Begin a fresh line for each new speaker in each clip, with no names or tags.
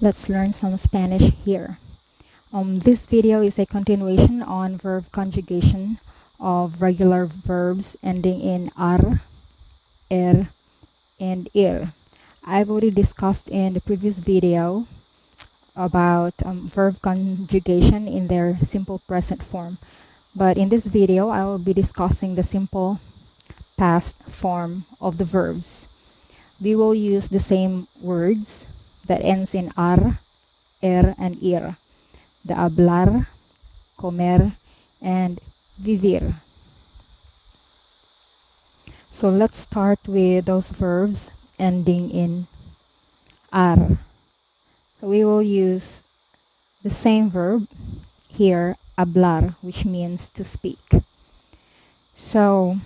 Let's learn some Spanish here. This video is a continuation on verb conjugation of regular verbs ending in ar, and ir. I've already discussed in the previous video about verb conjugation in their simple present form. But in this video, I will be discussing the simple past form of the verbs. We will use the same words that ends in ar, and ir. The hablar, comer, and vivir. So let's start with those verbs ending in ar. We will use the same verb here, hablar, which means to speak. So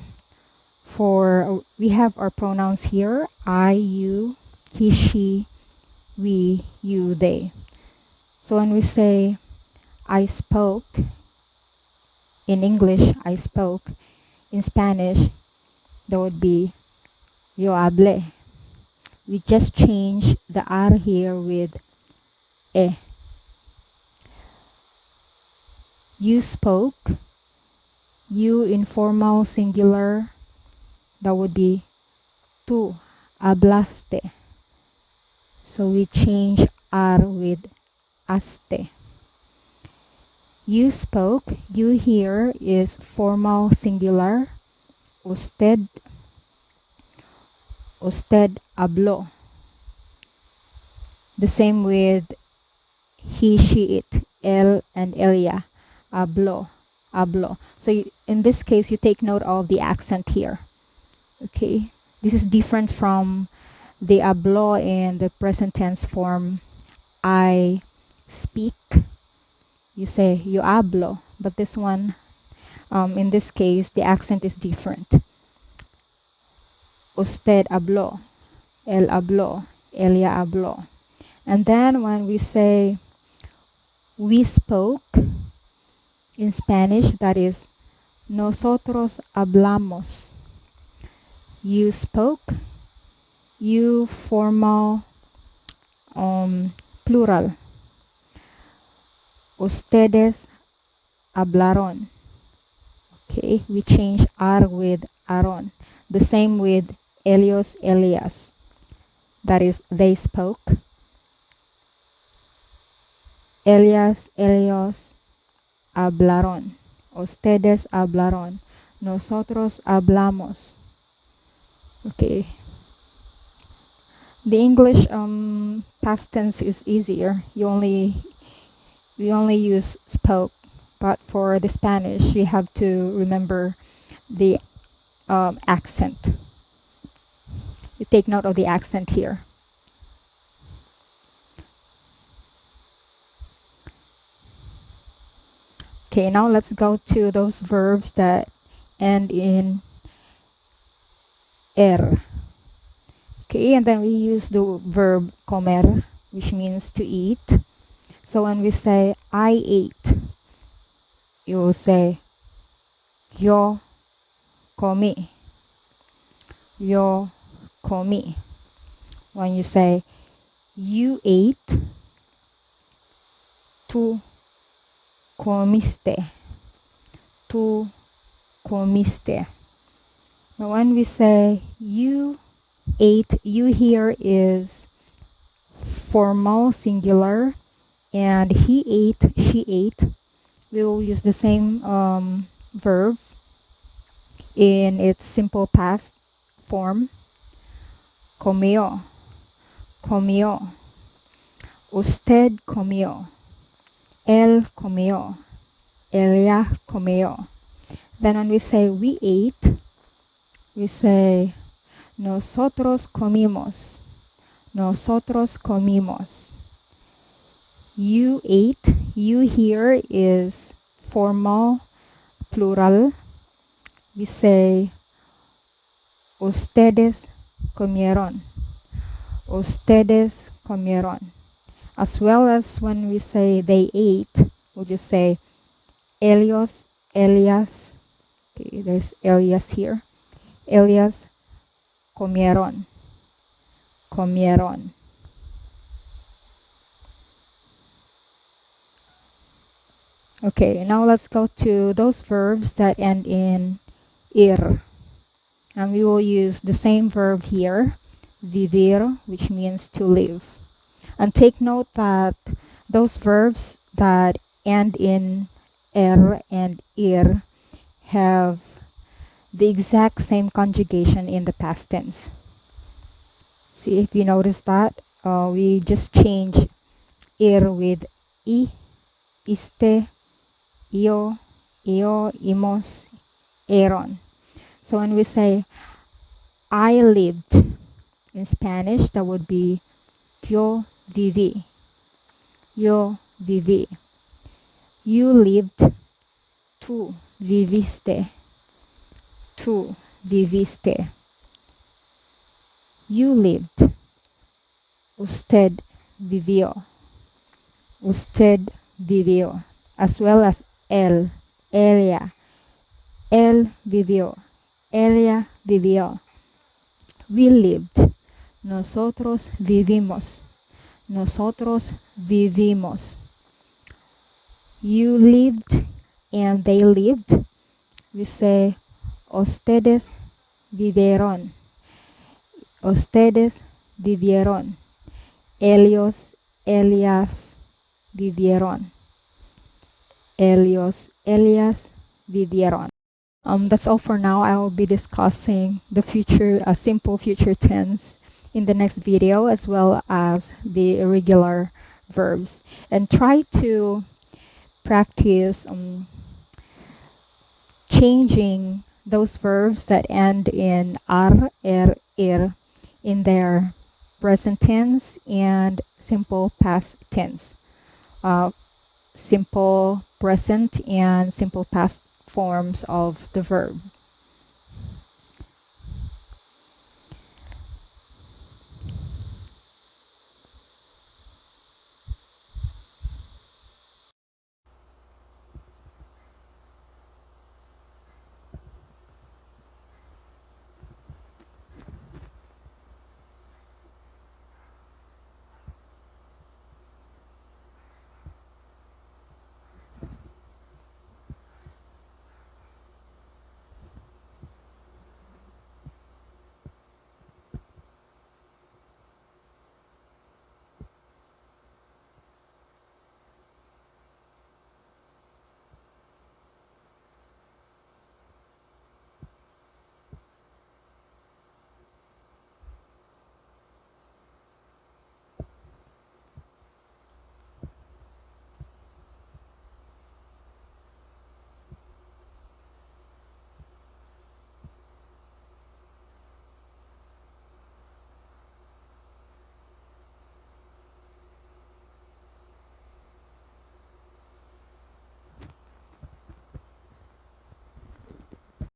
we have our pronouns here, I, you, he, she, we, you, they. So when we say I spoke, in English, I spoke, in Spanish, that would be yo hablé. We just change the R here with e. You spoke, you informal singular, that would be tú hablaste. So we change R with aste. You spoke, you here is formal singular, usted habló. The same with he, she, it, él and ella, habló. So in this case, you take note of the accent here. Okay, this is different from the habló in the present tense form. I speak, you say yo hablo, but this one, in this case, the accent is different. Usted habló, él habló, ella habló. And then when we say we spoke, in Spanish, that is nosotros hablamos. You spoke, you formal plural. Ustedes hablaron. Okay, we change ar with aron. The same with ellos, ellas. That is, they spoke. Ellas, ellos hablaron. Ustedes hablaron. Nosotros hablamos. Okay. The English past tense is easier. We only use spoke, but for the Spanish, you have to remember the accent. You take note of the accent here. Okay, now let's go to those verbs that end in er. Okay, and then we use the verb comer, which means to eat. So when we say I ate, you will say yo comí. Yo comí. When you say you ate, tú comiste. Tú comiste. But when we say you ate, you here is formal singular, and he ate, she ate. We will use the same verb in its simple past form. Comió, comió. Usted comió. Él comió. Ella comió. Then when we say we ate, we say nosotros comimos. Nosotros comimos. You ate, you here is formal plural. We say ustedes comieron. Ustedes comieron. As well as when we say they ate, we'll just say ellos, ellas. Okay, there's ellas here. Ellas comieron. Comieron. Okay, now let's go to those verbs that end in ir. And we will use the same verb here, vivir, which means to live. And take note that those verbs that end in er and ir have the exact same conjugation in the past tense. See if you notice that. We just change ir with I, iste, io, imos, eron. So when we say I lived in Spanish, that would be yo viví. Yo viví. You lived, tú viviste. Tú viviste. You lived. Usted vivió. Usted vivió. As well as él, ella. Él vivió. Ella vivió. We lived. Nosotros vivimos. Nosotros vivimos. You lived and they lived. We say, ustedes vivieron. Ustedes vivieron. Ellos, ellas vivieron. Ellos, ellas vivieron. That's all for now. I will be discussing the future, simple future tense in the next video, as well as the irregular verbs. And try to practice changing those verbs that end in ar, ir in their present tense and simple past tense. Simple present and simple past forms of the verb.